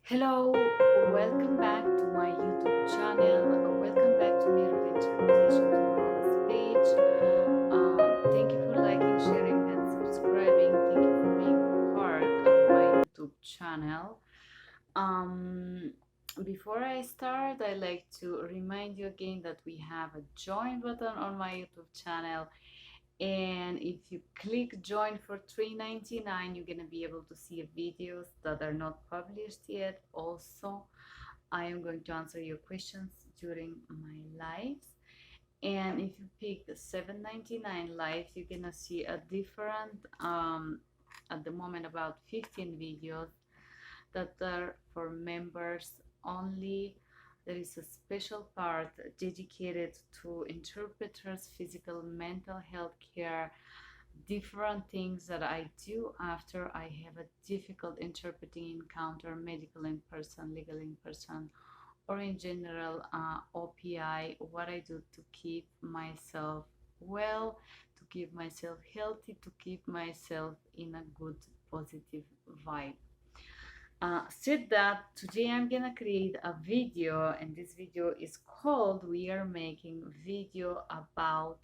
Hello, welcome back to my YouTube channel. Welcome back to Mirror Interpretation to Mom's page. Thank you for liking, sharing, and subscribing. Thank you for being part of my YouTube channel. Um, Before I start, I like to remind you again that we have a join button on my YouTube channel, and if you click join for $3.99, you're gonna be able to see videos that are not published yet. Also, I am going to answer your questions during my lives. And if you pick the $7.99 live, you're gonna see a different at the moment about 15 videos that are for members only. There is a special part dedicated to interpreters, physical, mental health care, different things that I do after I have a difficult interpreting encounter, medical in person, legal in person, or in general OPI, what I do to keep myself well, to keep myself healthy, to keep myself in a good positive vibe. Said that, today I'm gonna create a video, and this video is called we are making video about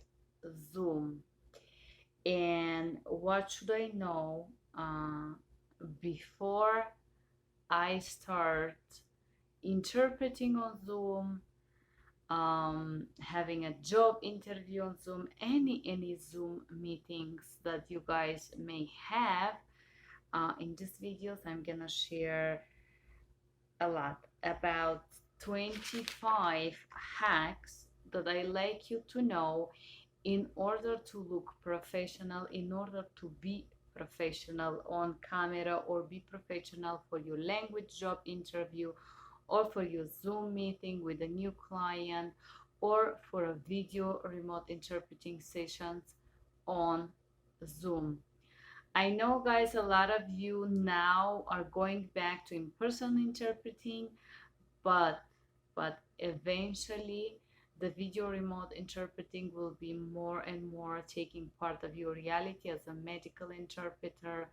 Zoom. And what should I know before I start interpreting on Zoom, having a job interview on Zoom, any Zoom meetings that you guys may have. In these videos, I'm gonna share a lot about 25 hacks that I like you to know in order to look professional, in order to be professional on camera, or be professional for your language job interview, or for your Zoom meeting with a new client, or for a video remote interpreting sessions on Zoom. I know, guys, a lot of you now are going back to in-person interpreting, but eventually the video remote interpreting will be more and more taking part of your reality as a medical interpreter,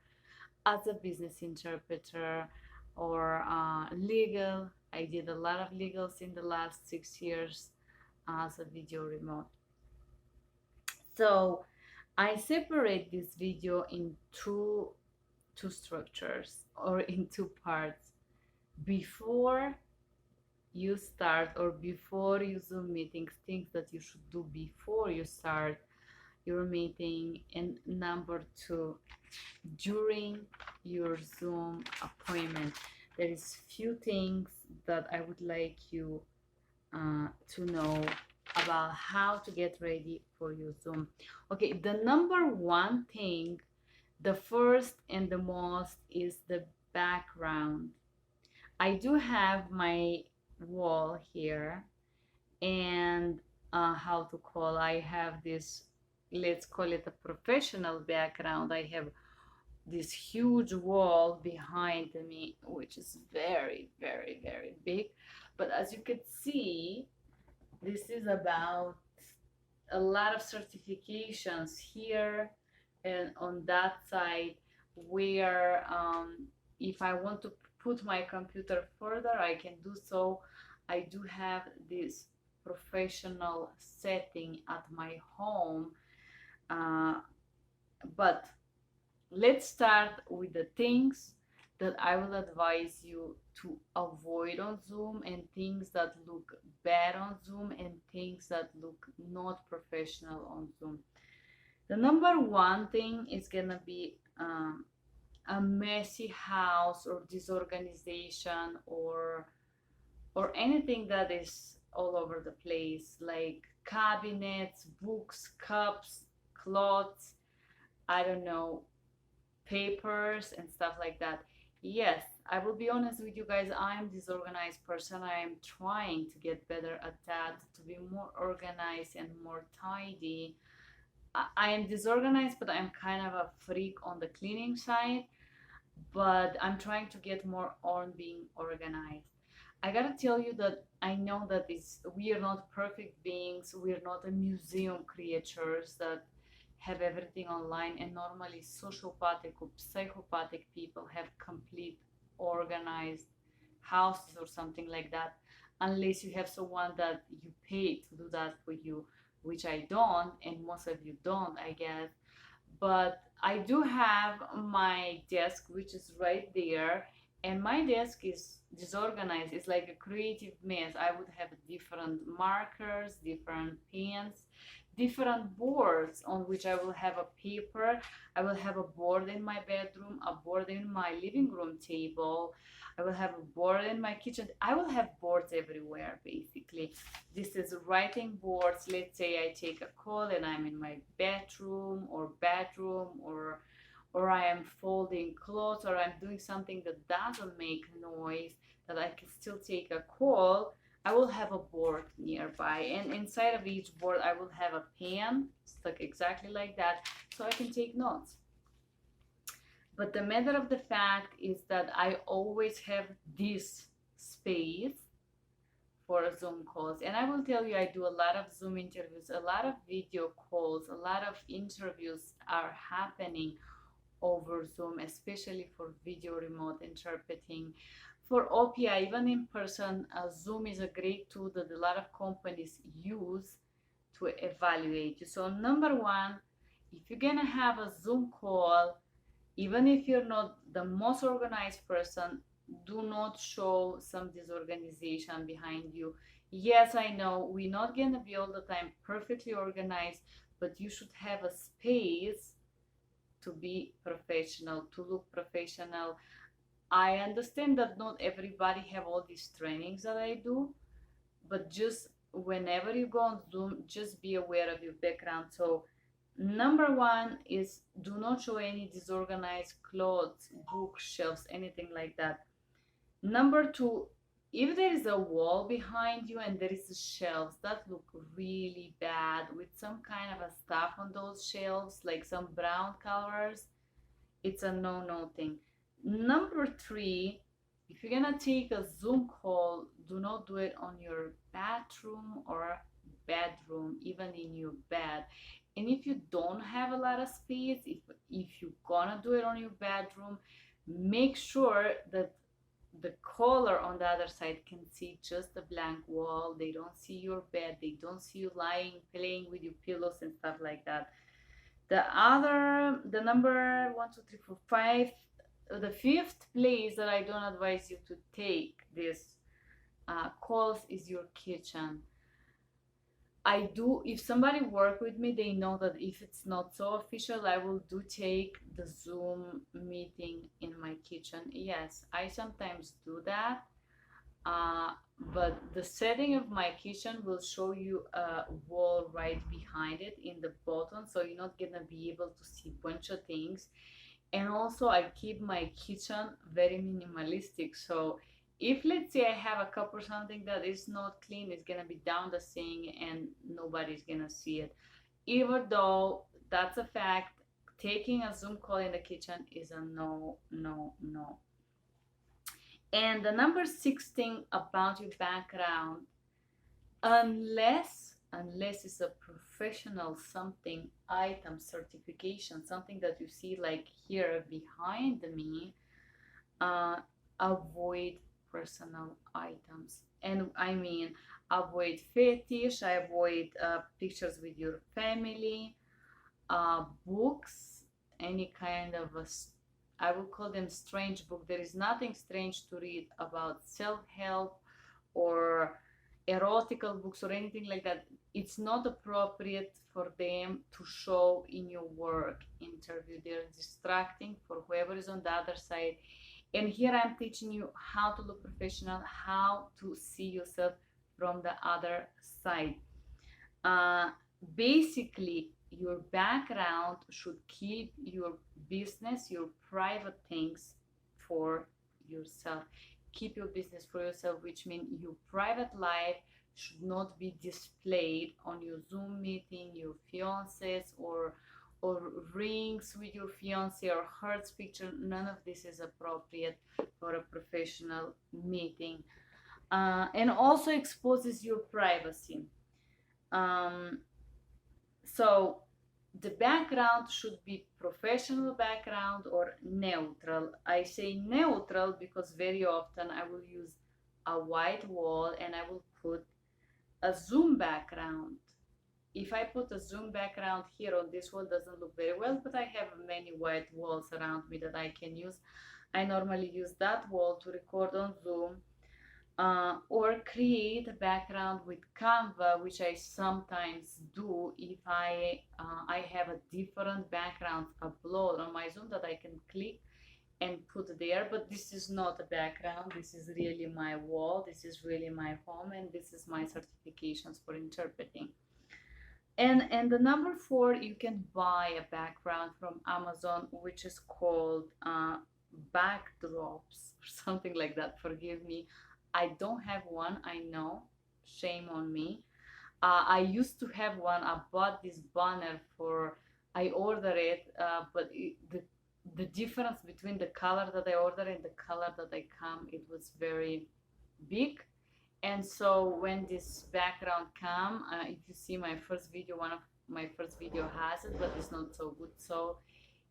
as a business interpreter, or legal. I did a lot of legals in the last 6 years as a video remote. So I separate this video in two structures, or in two parts. Before you start, or before you Zoom meetings, things that you should do before you start your meeting, and number two, during your Zoom appointment. There is few things that I would like you to know about how to get ready for your Zoom. Okay, the number one thing, the first and the most, is the background. I do have my wall here, and how to call, I have this, let's call it a professional background. I have this huge wall behind me, which is very, very, very big. But as you can see, this is about a lot of certifications here and on that side, where if I want to put my computer further, I can do so. I do have this professional setting at my home, uh, but let's start with the things that I will advise you to avoid on Zoom, and things that look bad on Zoom, and things that look not professional on Zoom. The number one thing is gonna be a messy house, or disorganization, or anything that is all over the place, like cabinets, books, cups, clothes, I don't know, papers and stuff like that. Yes, I will be honest with you guys, I'm disorganized person. I am trying to get better at that, to be more organized and more tidy. I am disorganized, but I'm kind of a freak on the cleaning side, but I'm trying to get more on being organized. I gotta tell you that I know that we are not perfect beings. We are not a museum creatures that have everything online, and normally sociopathic or psychopathic people have complete organized houses or something like that, unless you have someone that you pay to do that for you, which I don't, and most of you don't, I guess. But I do have my desk, which is right there, and my desk is disorganized. It's like a creative mess. I would have different markers, different pens, different boards on which I will have a paper. I will have a board in my bedroom, a board in my living room table. I will have a board in my kitchen. I will have boards everywhere, basically. This is writing boards. Let's say I take a call and I'm in my bedroom, or I am folding clothes, or I'm doing something that doesn't make noise, that I can still take a call. I will have a board nearby, and inside of each board I will have a pen stuck exactly like that, so I can take notes. But the matter of the fact is that I always have this space for Zoom calls. And I will tell you, I do a lot of Zoom interviews, a lot of video calls, a lot of interviews are happening over Zoom, especially for video remote interpreting. For OPI, even in person, Zoom is a great tool that a lot of companies use to evaluate you. So number one, if you're gonna have a Zoom call, even if you're not the most organized person, do not show some disorganization behind you. Yes, I know we're not gonna be all the time perfectly organized, but you should have a space to be professional, to look professional. I understand that not everybody have all these trainings that I do, but just whenever you go on Zoom, just be aware of your background. So number one is do not show any disorganized clothes, bookshelves, anything like that. Number two, if there is a wall behind you and there is shelves that look really bad with some kind of a stuff on those shelves, like some brown colors, it's a no-no thing. Number three, if you're gonna take a Zoom call, do not do it on your bathroom or bedroom, even in your bed. And if you don't have a lot of space, if you're gonna do it on your bedroom, make sure that the caller on the other side can see just a blank wall. They don't see your bed. They don't see you lying, playing with your pillows and stuff like that. The number one, two, three, four, five, the fifth place that I don't advise you to take this calls is your kitchen. I do, if somebody work with me, they know that if it's not so official, I will do take the Zoom meeting in my kitchen. Yes, I sometimes do that. But the setting of my kitchen will show you a wall right behind it in the bottom, so you're not gonna be able to see a bunch of things. And also I keep my kitchen very minimalistic, so if let's say I have a cup or something that is not clean, it's gonna be down the sink and nobody's gonna see it. Even though that's a fact, taking a Zoom call in the kitchen is a no, no, no. And the number six thing about your background, unless it's a professional something, item, certification, something that you see like here behind me, avoid personal items. And I mean, avoid fetish, I avoid pictures with your family, books, any kind of I will call them strange book. There is nothing strange to read about self-help or erotical books or anything like that. It's not appropriate for them to show in your work interview. They're distracting for whoever is on the other side. And here I'm teaching you how to look professional, how to see yourself from the other side. Basically, your background should keep your business, your private things for yourself. Keep your business for yourself, which means your private life should not be displayed on your Zoom meeting, your fiancés, or rings with your fiance or hearts picture. None of this is appropriate for a professional meeting, and also exposes your privacy. So the background should be professional background or neutral. I say neutral because very often I will use a white wall and I will put a Zoom background. If I put a Zoom background here on this wall, doesn't look very well, but I have many white walls around me that I can use. I normally use that wall to record on Zoom, or create a background with Canva, which I sometimes do if I have a different background upload on my Zoom that I can click and put there. But this is not a background, this is really my wall, this is really my home, and this is my certifications for interpreting. And the number 4, you can buy a background from Amazon, which is called backdrops or something like that. Forgive me, I don't have one, I know, shame on me. I used to have one. I bought this banner for, I ordered it, but the difference between the color that I ordered and the color that I come, it was very big. And so when this background come, if you see my first video, one of my first video has it, but it's not so good. So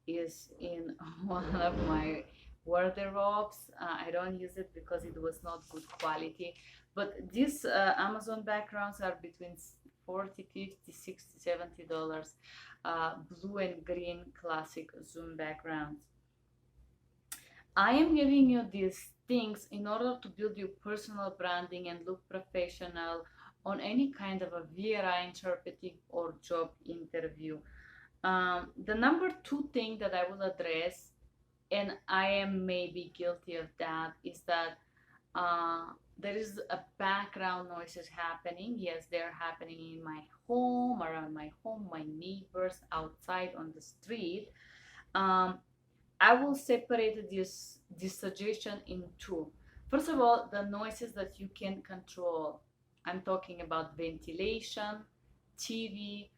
is in one of my wardrobes. I don't use it because it was not good quality. But these Amazon backgrounds are between 40, 50, 60, $70. Blue and green classic Zoom backgrounds. I am giving you these things in order to build your personal branding and look professional on any kind of a VRI interpreting or job interview. The number 2 thing that I will address, and I am maybe guilty of that, is that there is a background noises happening. Yes, they're happening in my home, around my home, my neighbors, outside on the street. I will separate this suggestion in 2. First of all, the noises that you can control. I'm talking about ventilation, TV,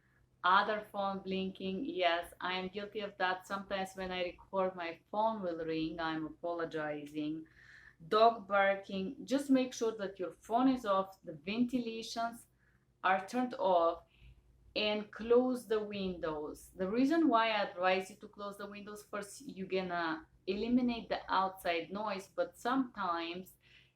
other phone blinking. Yes, I am guilty of that. Sometimes when I record, my phone will ring. I'm apologizing. Dog barking. Just make sure that your phone is off, the ventilations are turned off, and close the windows. The reason why I advise you to close the windows, first, you're gonna eliminate the outside noise, but sometimes,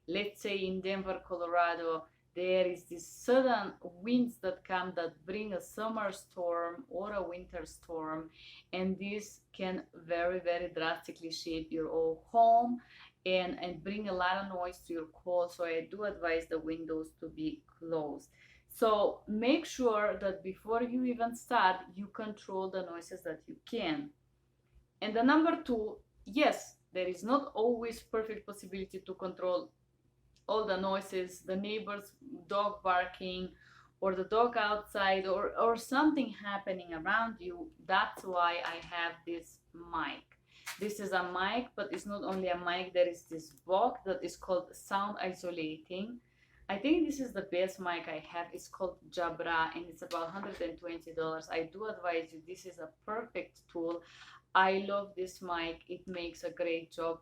let's say in Denver, Colorado, there is this sudden winds that come that bring a summer storm or a winter storm, and this can very, very drastically shape your whole home and bring a lot of noise to your call. So I do advise the windows to be closed. So make sure that before you even start, you control the noises that you can. And the number 2, yes, there is not always perfect possibility to control all the noises, the neighbors dog barking, or the dog outside, or something happening around you. That's why I have this mic. This is a mic, but it's not only a mic, there is this box that is called sound isolating. I think this is the best mic I have. It's called Jabra, and it's about $120. I do advise you, this is a perfect tool. I love this mic. It makes a great job.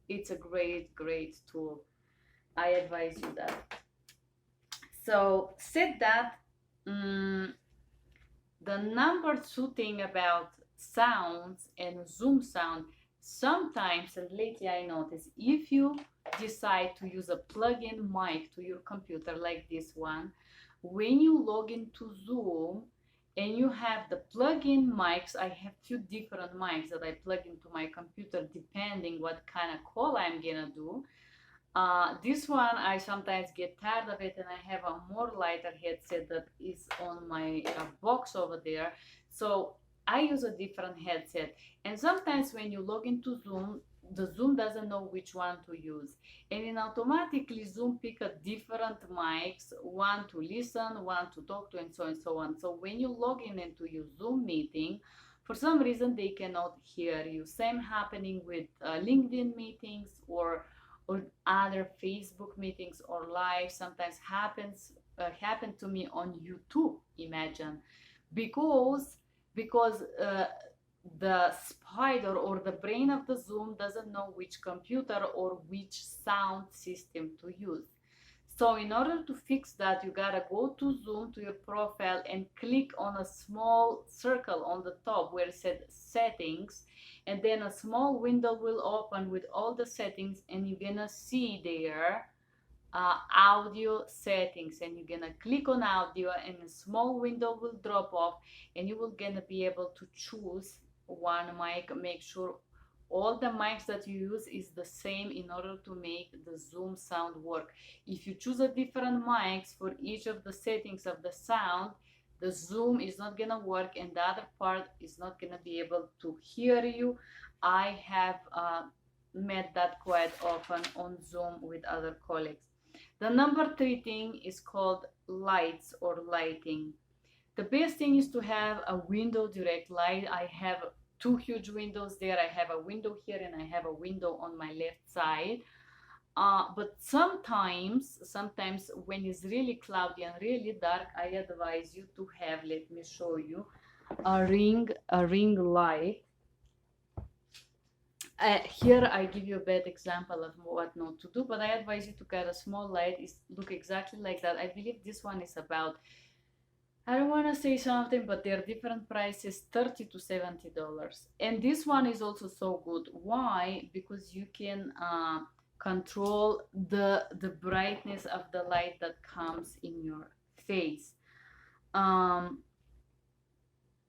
It's a great, great tool. I advise you that. So said that, the number 2 thing about sounds and Zoom sound, sometimes, and lately I noticed, if you decide to use a plug-in mic to your computer like this one, when you log into Zoom and you have the plug-in mics, I have 2 different mics that I plug into my computer depending what kind of call I'm gonna do. This one, I sometimes get tired of it, and I have a more lighter headset that is on my box over there. So I use a different headset. And sometimes when you log into Zoom, the Zoom doesn't know which one to use. And then automatically Zoom pick a different mics, one to listen, one to talk to, and so on. So when you log in into your Zoom meeting, for some reason they cannot hear you. Same happening with LinkedIn meetings or other Facebook meetings or live. Sometimes happen to me on YouTube, imagine, because the spider or the brain of the Zoom doesn't know which computer or which sound system to use. So in order to fix that, you gotta go to Zoom to your profile and click on a small circle on the top where it said settings, and then a small window will open with all the settings, and you're gonna see there audio settings, and you're gonna click on audio, and a small window will drop off, and you will gonna be able to choose one mic. Make sure all the mics that you use is the same in order to make the Zoom sound work. If you choose a different mics for each of the settings of the sound, the Zoom is not gonna work, and the other part is not gonna be able to hear you. I have met that quite often on Zoom with other colleagues. The number 3 thing is called lights or lighting. The best thing is to have a window direct light. I have two huge windows there. I have a window here and I have a window on my left side. But sometimes when it's really cloudy and really dark, I advise you to have, let me show you, a ring light. Here I give you a bad example of what not to do, but I advise you to get a small light. It look exactly like that. I believe this one is about, I don't want to say something, but they're different prices, $30 to $70. And this one is also so good. Why? Because you can control the brightness of the light that comes in your face.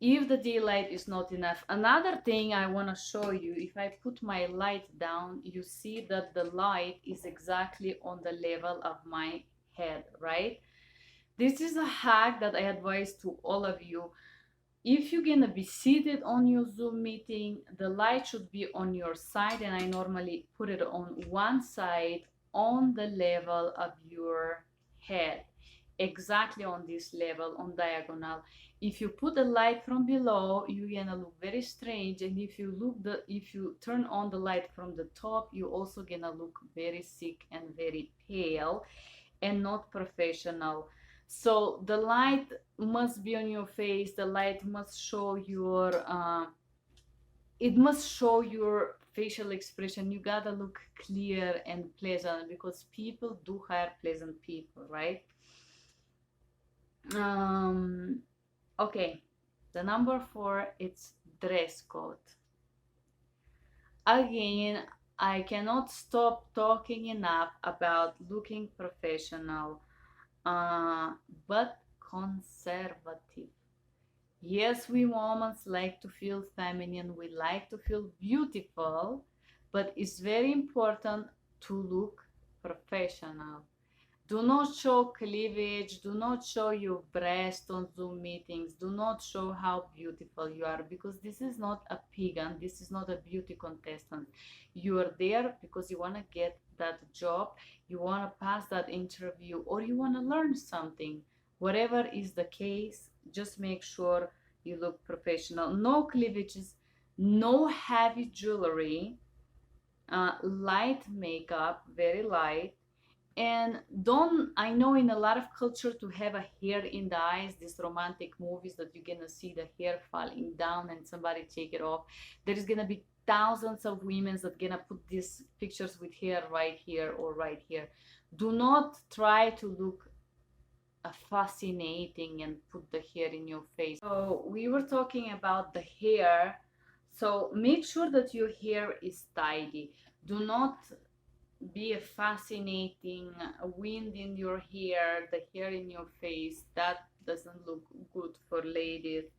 If the daylight is not enough. Another thing I want to show you, if I put my light down, you see that the light is exactly on the level of my head, right? This is a hack that I advise to all of you. If you're gonna be seated on your Zoom meeting, the light should be on your side, and I normally put it on one side on the level of your head, exactly on this level, on diagonal. If you put the light from below, you're gonna look very strange, and if you turn on the light from the top, you also gonna look very sick and very pale and not professional. So the light must be on your face. The light must show your it must show your facial expression. You gotta look clear and pleasant, because people do hire pleasant people, right? Okay, the number 4, it's dress code. Again, I cannot stop talking enough about looking professional, but conservative. Yes, we women like to feel feminine, we like to feel beautiful, but it's very important to look professional. Do not show cleavage, do not show your breast on Zoom meetings, do not show how beautiful you are, because this is not a pageant, this is not a beauty contestant. You are there because you want to get that job, you want to pass that interview, or you want to learn something. Whatever is the case, just make sure you look professional. No cleavages, no heavy jewelry, light makeup, very light. And don't, I know in a lot of culture to have a hair in the eyes, these romantic movies that you're gonna see the hair falling down and somebody take it off. There is gonna be thousands of women that gonna put these pictures with hair right here or right here. Do not try to look fascinating and put the hair in your face. So we were talking about the hair. So make sure that your hair is tidy. Do not be a fascinating wind in your hair, the hair in your face. That doesn't look good for ladies.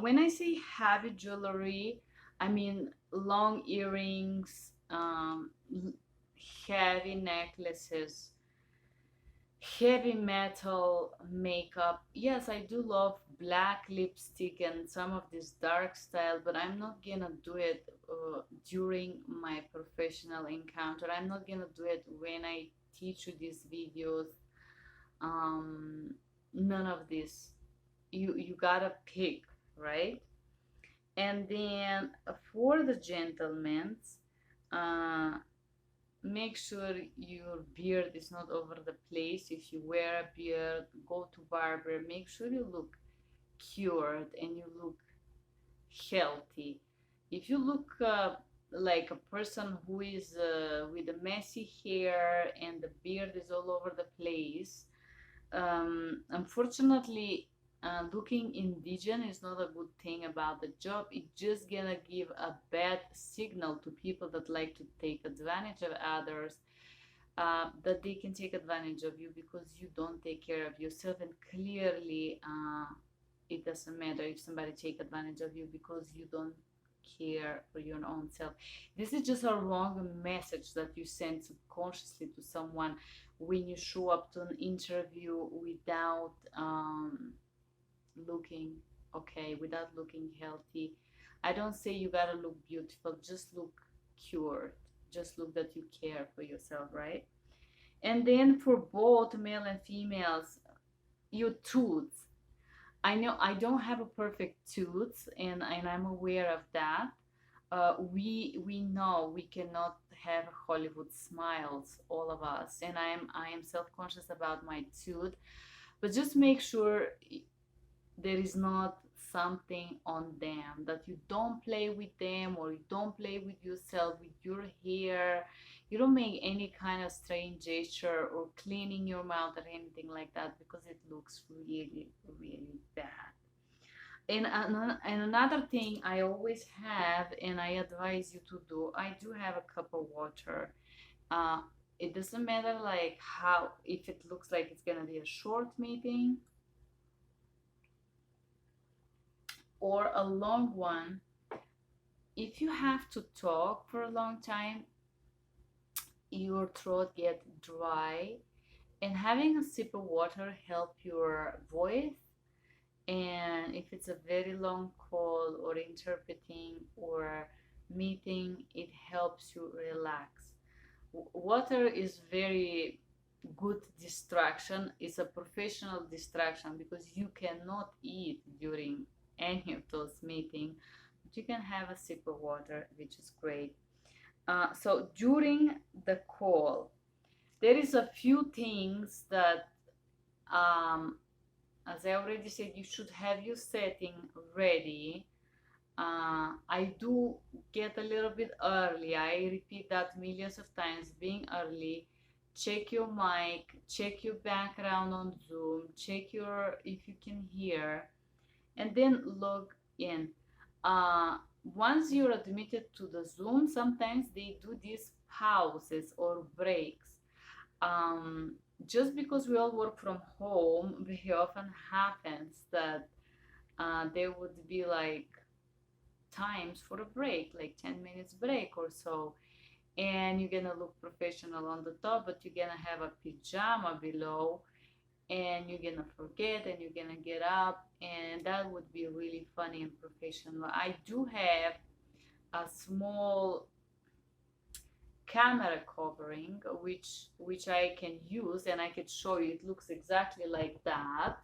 When I say heavy jewelry, I mean long earrings, heavy necklaces, heavy metal makeup. Yes, I do love black lipstick and some of this dark style, but I'm not gonna do it during my professional encounter. I'm not gonna do it when I teach you these videos. None of this. You gotta pick, right? And then for the gentlemen, make sure your beard is not over the place. If you wear a beard, go to barber. Make sure you look cured and you look healthy. If you look like a person who is with a messy hair and the beard is all over the place. Unfortunately, looking indigenous is not a good thing about the job. It's just gonna give a bad signal to people that like to take advantage of others, that they can take advantage of you because you don't take care of yourself. And clearly, it doesn't matter if somebody take advantage of you because you don't care for your own self. This is just a wrong message that you send subconsciously to someone when you show up to an interview without looking okay, without looking healthy. I don't say you gotta look beautiful, just look cured, just look that you care for yourself, right? And then for both male and females, your tooth. I know I don't have a perfect tooth, and I'm aware of that. We know we cannot have Hollywood smiles, all of us, and I am self conscious about my tooth, but just make sure there is not something on them, that you don't play with them, or you don't play with yourself, with your hair. You don't make any kind of strange gesture or cleaning your mouth or anything like that, because it looks really really bad. And another thing I always have, and I advise you to do, I do have a cup of water. uh, it doesn't matter like how, if it looks like it's gonna be a short meeting or a long one. If you have to talk for a long time, your throat get dry, and having a sip of water help your voice. And if it's a very long call or interpreting or meeting, it helps you relax. Water is very good distraction. It's a professional distraction because you cannot eat during any of those meetings, but you can have a sip of water, which is great. So during the call, there is a few things that, um, as I already said, you should have your setting ready. I do get a little bit early. I repeat that millions of times. Being early, check your mic, check your background on Zoom, check your if you can hear, and then log in. Uh, Once you're admitted to the Zoom, sometimes they do these pauses or breaks. Um, just because we all work from home, very often happens that there would be like times for a break, like 10 minutes break or so. And you're gonna look professional on the top, but you're gonna have a pajama below, and you're gonna forget, and you're gonna get up, and that would be really funny and professional. I do have a small camera covering, which I can use, and I can show you. It looks exactly like that.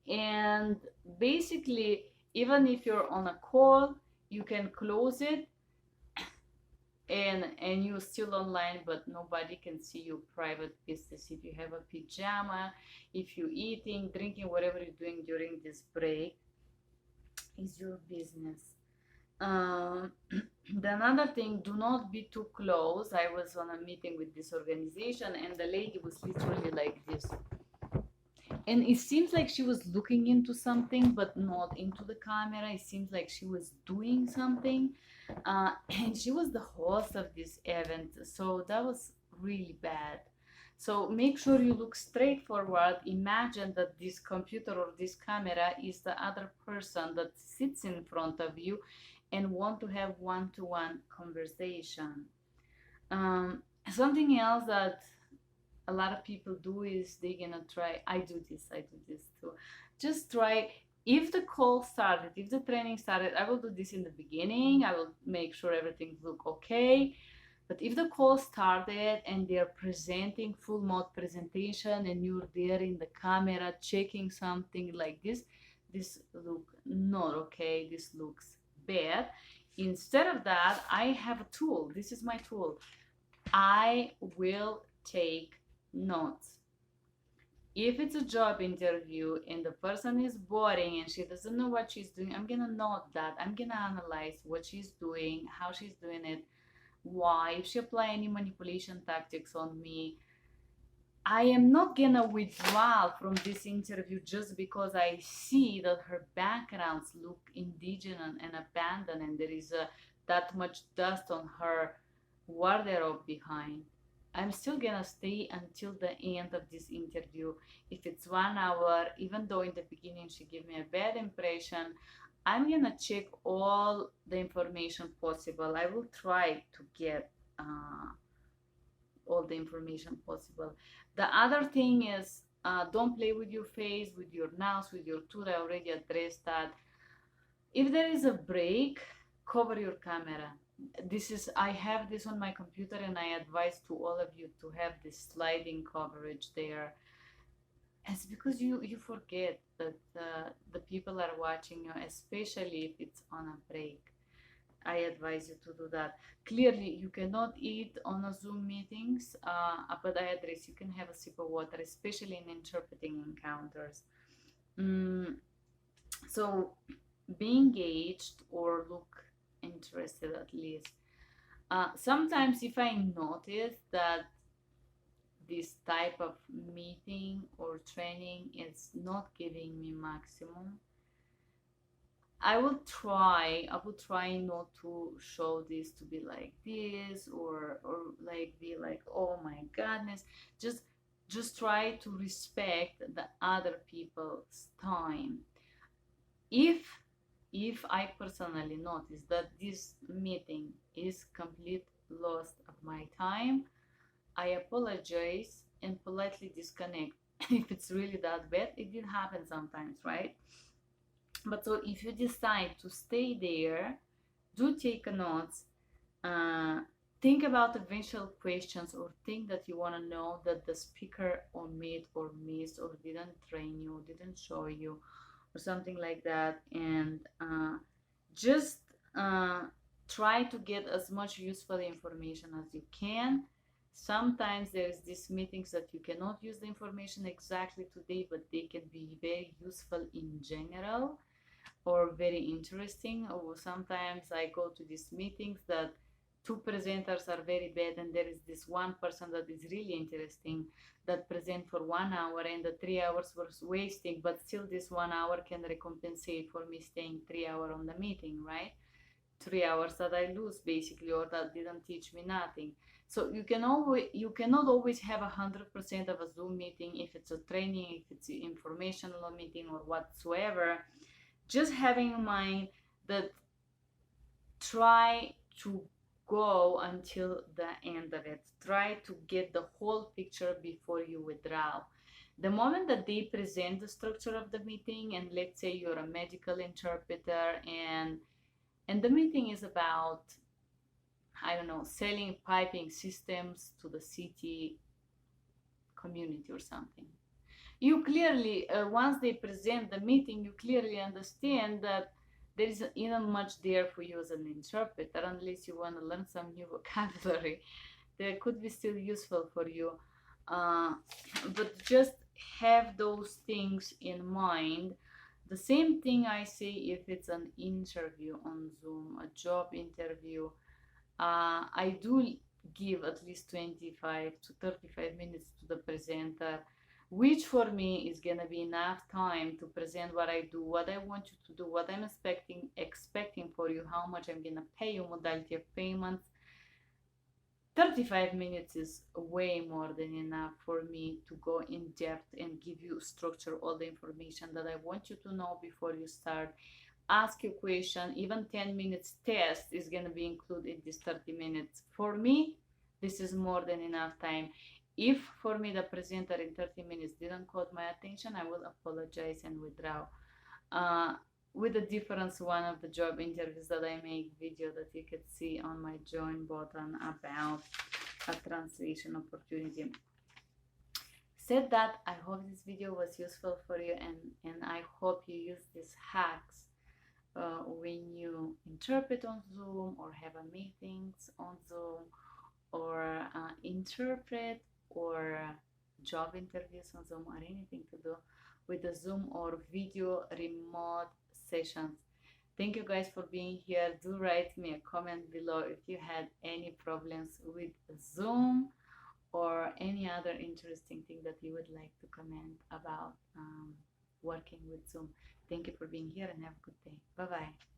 And basically, even if you're on a call, you can close it, and you're still online, but nobody can see your private business. If you have a pajama, if you're eating, drinking, whatever you're doing during this break is your business. um, the another thing, do not be too close. I was on a meeting with this organization, and the lady was literally like this, and it seems like she was looking into something but not into the camera. It seems like she was doing something, and she was the host of this event, so that was really bad. So make sure you look straight forward. Imagine that this computer or this camera is the other person that sits in front of you and want to have one-to-one conversation. Something else that a lot of people do is they're gonna try. I do this too. Just try. If the call started, if the training started, I will do this in the beginning. I will make sure everything look okay. But if the call started and they're presenting full mode presentation, and you're there in the camera checking something like this look not okay. This looks bad. Instead of that, I have a tool. This is my tool. I will take notes. If it's a job interview and the person is boring and she doesn't know what she's doing, I'm gonna note that. I'm gonna analyze what she's doing, how she's doing it, why, if she apply any manipulation tactics on me. I am not gonna withdraw from this interview just because I see that her backgrounds look indigenous and abandoned and there is that much dust on her wardrobe behind. I'm still gonna stay until the end of this interview. If it's 1 hour, even though in the beginning she gave me a bad impression, I'm gonna check all the information possible. I will try to get all the information possible. The other thing is don't play with your face, with your nails, with your tooth. I already addressed that. If there is a break, cover your camera. This is, I have this on my computer and I advise to all of you to have this sliding coverage there. It's because you forget that the people are watching you, especially if it's on a break. I advise you to do that. Clearly, you cannot eat on a Zoom meetings, but I address you can have a sip of water, especially in interpreting encounters. So be engaged or look interested at least. Sometimes if I notice that this type of meeting or training is not giving me maximum, I will try not to show this to be like this or like be like, oh my goodness. Just try to respect the other people's time. If I personally notice that this meeting is complete loss of my time, I apologize and politely disconnect. If it's really that bad, it did happen sometimes, right? But so if you decide to stay there, do take notes. Think about eventual questions or things that you want to know that the speaker omit or missed or didn't train you, didn't show you, or something like that. And just try to get as much useful information as you can. Sometimes there's these meetings that you cannot use the information exactly today, but they can be very useful in general or very interesting. Or sometimes I go to these meetings that two presenters are very bad and there is this one person that is really interesting that present for 1 hour and the 3 hours was wasting, but still this 1 hour can recompensate for me staying 3 hours on the meeting, right? 3 hours that I lose basically, or that didn't teach me nothing. So you cannot always have 100% of a Zoom meeting if it's a training, if it's an informational meeting or whatsoever. Just having in mind that try to go until the end of it. Try to get the whole picture before you withdraw. The moment that they present the structure of the meeting, and let's say you're a medical interpreter and the meeting is about, I don't know, selling piping systems to the city community or something. You clearly, once they present the meeting, you clearly understand that there isn't much there for you as an interpreter unless you want to learn some new vocabulary that could be still useful for you. But just have those things in mind. The same thing I say if it's an interview on Zoom, a job interview. I do give at least 25 to 35 minutes to the presenter, which for me is gonna be enough time to present what I do, what I want you to do, what I'm expecting for you, how much I'm gonna pay you, modality of payments. 35 minutes is way more than enough for me to go in depth and give you structure all the information that I want you to know before you start. Ask your question. Even 10 minutes test is going to be included in this 30 minutes. For me, this is more than enough time. If for me the presenter in 30 minutes didn't caught my attention, I will apologize and withdraw. With the difference, one of the job interviews that I make video that you can see on my join button about a translation opportunity. Said that, I hope this video was useful for you and I hope you use these hacks when you interpret on Zoom or have a meetings on Zoom or interpret or job interviews on Zoom or anything to do with the Zoom or video remote sessions. Thank you guys for being here. Do write me a comment below if you had any problems with Zoom or any other interesting thing that you would like to comment about working with Zoom. Thank you for being here and have a good day. Bye bye.